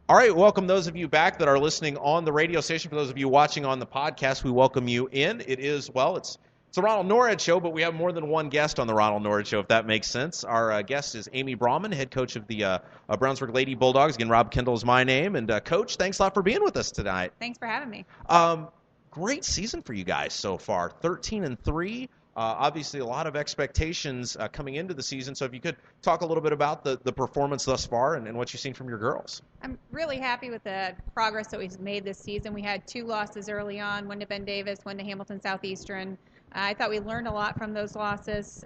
All right, welcome those of you back that are listening on the radio station. For those of you watching on the podcast, we welcome you in. It's a Ronald Norris show, but we have more than one guest on the Ronald Norris show, if that makes sense. Our guest is Amy Brauman, head coach of the Brownsburg Lady Bulldogs. Again, Rob Kendall is my name. And Coach, thanks a lot for being with us tonight. Thanks for having me. Great season for you guys so far, 13-3. Obviously, a lot of expectations coming into the season. So if you could talk a little bit about the performance thus far and what you've seen from your girls. I'm really happy with the progress that we've made this season. We had 2 losses early on, one to Ben Davis, one to Hamilton Southeastern. I thought we learned a lot from those losses.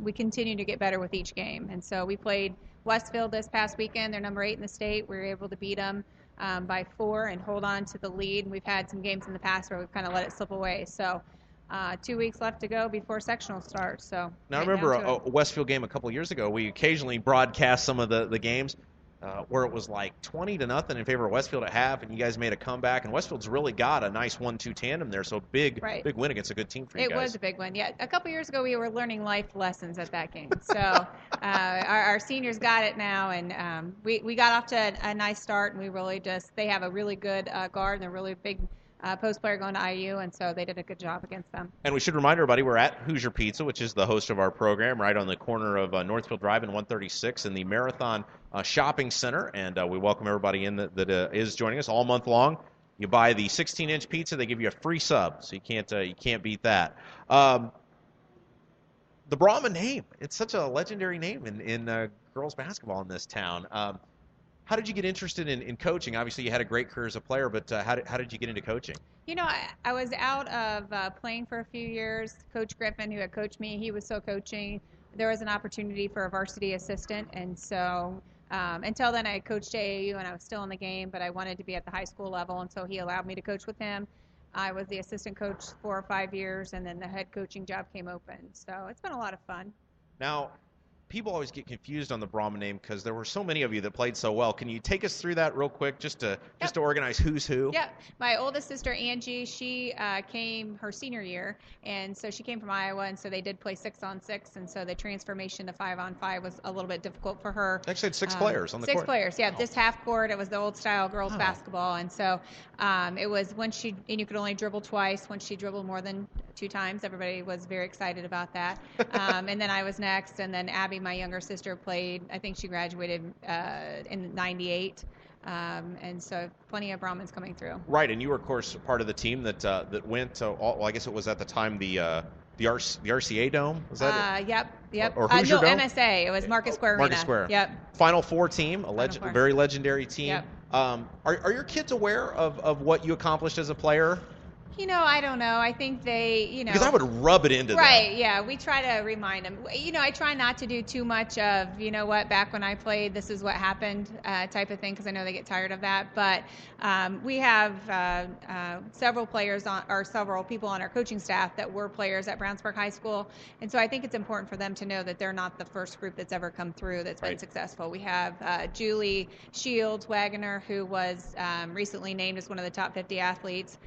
We continue to get better with each game. And so we played Westfield this past weekend. They're number 8 in the state. We were able to beat them by 4 and hold on to the lead. And we've had some games in the past where we've kind of let it slip away. So 2 weeks left to go before sectional starts. So now I remember a Westfield game a couple years ago. We occasionally broadcast some of the games where it was like 20-0 in favor of Westfield at half, and you guys made a comeback. And Westfield's really got a nice 1-2 tandem there. So big win against a good team for you guys. It was a big win. Yeah, a couple years ago we were learning life lessons at that game. So our seniors got it now, and we got off to a nice start. And we really they have a really good guard and a really big post player going to IU, and so they did a good job against them. And we should remind everybody we're at Hoosier Pizza, which is the host of our program, right on the corner of Northfield Drive and 136 in the Marathon Shopping Center. And we welcome everybody in that is joining us all month long. You buy the 16-inch pizza, they give you a free sub, so you can't beat that. The Brauman name, it's such a legendary name in girls basketball in this town. How did you get interested in coaching? Obviously, you had a great career as a player, but how did you get into coaching? You know, I was out of playing for a few years. Coach Griffin, who had coached me, he was still coaching. There was an opportunity for a varsity assistant, and so until then, I coached AAU, and I was still in the game, but I wanted to be at the high school level, and so he allowed me to coach with him. I was the assistant coach 4 or 5 years, and then the head coaching job came open. So it's been a lot of fun. Now, people always get confused on the Brauman name because there were so many of you that played so well. Can you take us through that real quick just to organize who's who? Yeah. My oldest sister, Angie, she came her senior year, and so she came from Iowa, and so they did play 6-on-6, and so the transformation to 5-on-5 was a little bit difficult for her. Actually had 6 players on the court. 6 players, yeah. Just half court. It was the old style girls basketball, and so it was and you could only dribble twice. Once she dribbled more than 2 times, everybody was very excited about that. And then I was next, and then Abby, my younger sister, played. I think she graduated in '98, and so plenty of Braumans coming through. Right, and you were, of course, part of the team that went to. I guess it was at the time the RCA Dome. Was that it? Yep. Or Hoosier Dome? MSA. It was Marcus Square Arena. Marcus Square. Yep. Final Four team, very legendary team. Yep. Are your kids aware of what you accomplished as a player? You know, I don't know. I think they, Because I would rub it into them. Right, yeah. We try to remind them. I try not to do too much of, back when I played, this is what happened type of thing, because I know they get tired of that. But we have several people on our coaching staff that were players at Brownsburg High School. And so I think it's important for them to know that they're not the first group that's ever come through that's been successful. We have Julie Shields Wagoner, who was recently named as one of the top 50 athletes.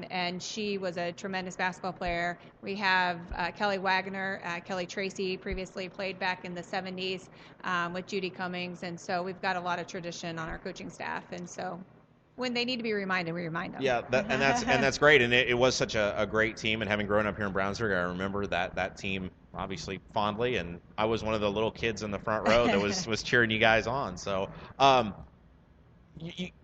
And she was a tremendous basketball player. We have Kelly Wagner. Kelly Tracy previously played back in the 70s with Judy Cummings, and so we've got a lot of tradition on our coaching staff. And so when they need to be reminded, we remind them. Yeah, and that's great. And it was such a great team. And having grown up here in Brownsburg, I remember that team obviously fondly. And I was one of the little kids in the front row that was cheering you guys on. So.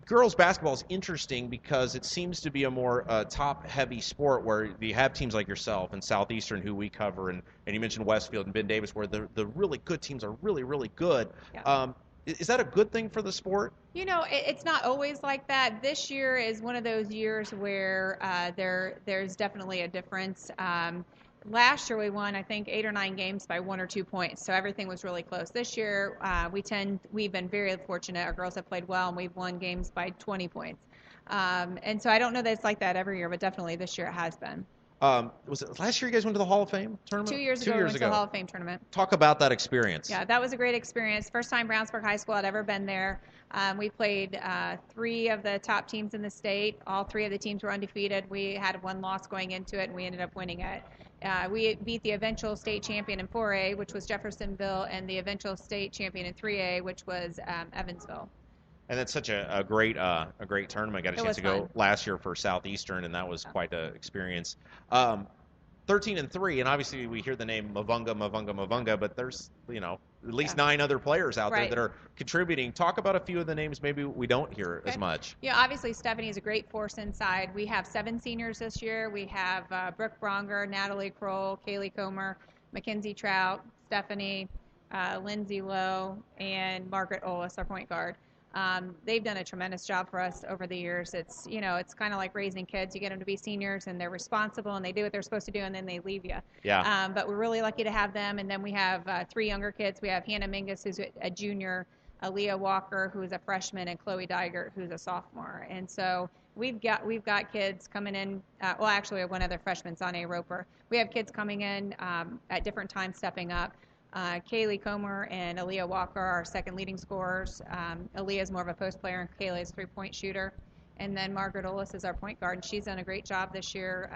Girls basketball is interesting because it seems to be a more top-heavy sport where you have teams like yourself and Southeastern, who we cover, and you mentioned Westfield and Ben Davis, where the really good teams are really, really good. Yeah. Is that a good thing for the sport? It's not always like that. This year is one of those years where there's definitely a difference. Last year we won, I think, 8 or 9 games by 1 or 2 points, so everything was really close. This year we've been very fortunate. Our girls have played well, and we've won games by 20 points. And so I don't know that it's like that every year, but definitely this year it has been. Was it last year you guys went to the Hall of Fame tournament? 2 years ago we went to the Hall of Fame tournament. Talk about that experience. Yeah, that was a great experience. First time Brownsburg High School had ever been there. We played 3 of the top teams in the state. All 3 of the teams were undefeated. We had 1 loss going into it, and we ended up winning it. We beat the eventual state champion in 4A, which was Jeffersonville, and the eventual state champion in 3A, which was Evansville. And that's such a great tournament. Got a It chance was to go fun. last year for Southeastern, and that was quite an experience. 13-3, and obviously we hear the name Mavunga, but there's at least 9 other players out there Right. that are contributing. Talk about a few of the names maybe we don't hear as much. Yeah, obviously Stephanie is a great force inside. We have 7 seniors this year. We have Brooke Bronger, Natalie Kroll, Kaylee Comer, Mackenzie Trout, Stephanie, Lindsay Lowe, and Margaret Ollis, our point guard. They've done a tremendous job for us over the years. It's kind of like raising kids. You get them to be seniors, and they're responsible, and they do what they're supposed to do, and then they leave you. Yeah. But we're really lucky to have them. And then we have 3 younger kids. We have Hannah Mingus, who's a junior, Aaliyah Walker, who's a freshman, and Chloe Digert, who's a sophomore. And so we've got kids coming in. Well, actually, we have one other freshman, Zane Roper. We have kids coming in at different times, stepping up. Kaylee Comer and Aaliyah Walker are our second leading scorers. Aaliyah is more of a post player, and Kaylee is a 3-point shooter. And then Margaret Ollis is our point guard, and she's done a great job this year.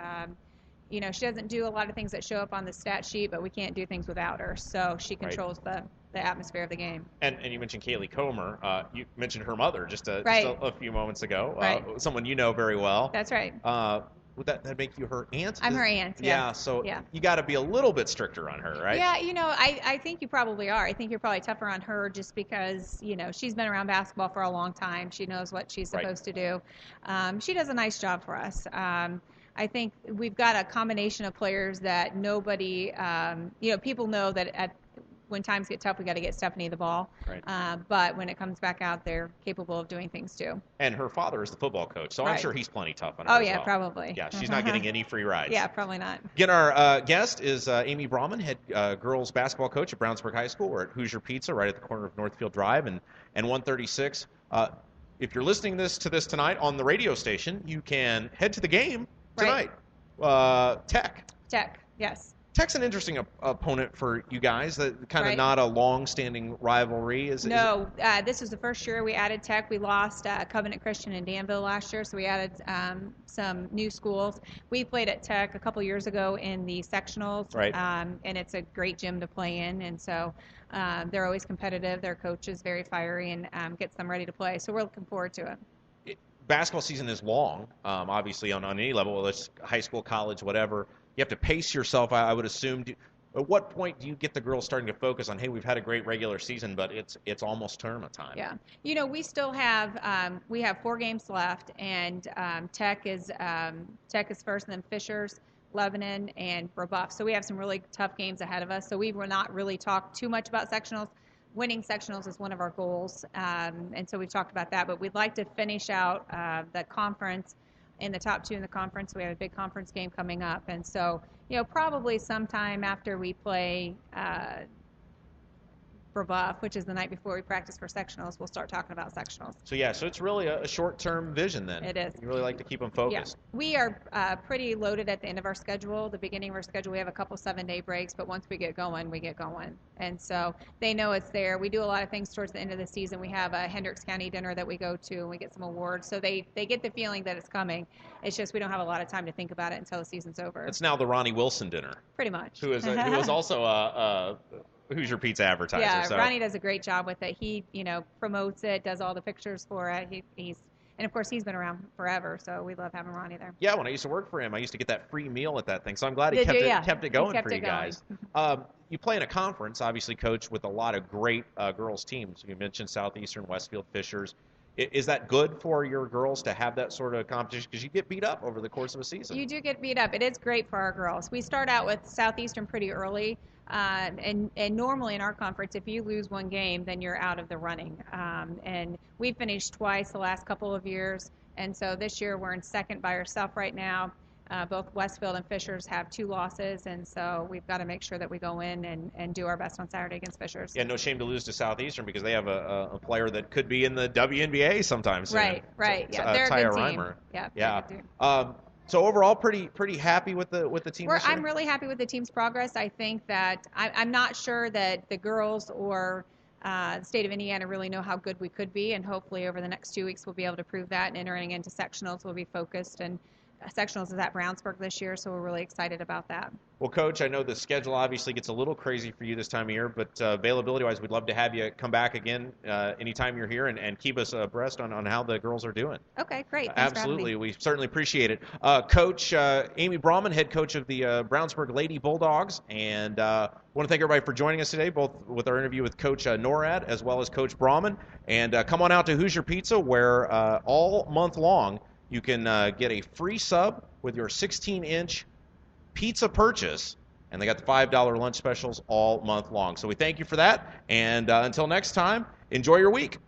She doesn't do a lot of things that show up on the stat sheet, but we can't do things without her. So she controls the atmosphere of the game. And you mentioned Kaylee Comer. You mentioned her mother just a few moments ago. Right. Someone you know very well. That's right. Would that make you her aunt? I'm her aunt. Yeah. So yeah. You got to be a little bit stricter on her, right? Yeah. I think you probably are. I think you're probably tougher on her just because she's been around basketball for a long time. She knows what she's supposed to do. She does a nice job for us. I think we've got a combination of players that nobody, people know that when times get tough, we got to get Stephanie the ball. Right. But when it comes back out, they're capable of doing things too. And her father is the football coach, so I'm sure he's plenty tough on her. Oh as yeah, well. probably. Yeah, she's not getting any free rides. Yeah, probably not. Again, our guest is Amy Brauman, head girls basketball coach at Brownsburg High School. We're at Hoosier Pizza, right at the corner of Northfield Drive and 136. If you're listening to this tonight on the radio station, you can head to the game tonight. Tech, yes. Tech's an interesting opponent for you guys. That kind of not a long-standing rivalry. This is the first year we added Tech. We lost Covenant Christian in Danville last year, so we added some new schools. We played at Tech a couple years ago in the sectionals, and it's a great gym to play in. And so they're always competitive. Their coach is very fiery and gets them ready to play. So we're looking forward to it. Basketball season is long, obviously on any level, whether it's high school, college, whatever. You have to pace yourself, I would assume. At what point do you get the girls starting to focus on, hey, we've had a great regular season, but it's almost tournament time? Yeah. We still have 4 games left, and Tech is first, and then Fishers, Lebanon, and Brebeuf. So we have some really tough games ahead of us. So we will not really talk too much about sectionals. Winning sectionals is one of our goals, and so we've talked about that. But we'd like to finish out the conference in the top 2 in the conference. We have a big conference game coming up, and so probably sometime after we play Brebeuf, which is the night before we practice for sectionals, we'll start talking about sectionals. So it's really a short-term vision then. It is. You really like to keep them focused. Yeah. We are pretty loaded at the end of our schedule. The beginning of our schedule, we have a couple 7-day breaks, but once we get going, we get going. And so they know it's there. We do a lot of things towards the end of the season. We have a Hendricks County dinner that we go to, and we get some awards. So they get the feeling that it's coming. It's just we don't have a lot of time to think about it until the season's over. It's now the Ronnie Wilson dinner. Pretty much. Who is also a Hoosier Pizza advertiser. Yeah, so. Ronnie does a great job with it. He, promotes it, does all the pictures for it. And of course he's been around forever, so we love having Ronnie there. Yeah, when I used to work for him, I used to get that free meal at that thing. So I'm glad he kept it going for you guys. You play in a conference, obviously, Coach, with a lot of great girls teams. You mentioned Southeastern, Westfield, Fishers. Is that good for your girls to have that sort of competition? Because you get beat up over the course of a season. You do get beat up. It is great for our girls. We start out with Southeastern pretty early. And normally in our conference, if you lose one game, then you're out of the running. And we finished twice the last couple of years. And so this year we're in second by ourselves right now. Both Westfield and Fishers have 2 losses, and so we've got to make sure that we go in and do our best on Saturday against Fishers. Yeah, no shame to lose to Southeastern because they have a player that could be in the WNBA sometime soon. Right. Yeah, they're a good team. Reimer. Yeah. So overall, pretty happy with the team this year? I'm really happy with the team's progress. I think that I'm not sure that the girls or the state of Indiana really know how good we could be, and hopefully over the next 2 weeks we'll be able to prove that. And entering into sectionals, we'll be focused and sectionals is at Brownsburg this year, so we're really excited about that. Well, Coach, I know the schedule obviously gets a little crazy for you this time of year, but availability-wise, we'd love to have you come back again anytime you're here and keep us abreast on how the girls are doing. Okay, great. Thanks Absolutely. for having me. We certainly appreciate it. Coach Amy Brauman, head coach of the Brownsburg Lady Bulldogs, and want to thank everybody for joining us today, both with our interview with Coach Norad as well as Coach Brauman. And come on out to Hoosier Pizza, where all month long you can get a free sub with your 16-inch pizza purchase, and they got the $5 lunch specials all month long. So we thank you for that, and until next time, enjoy your week.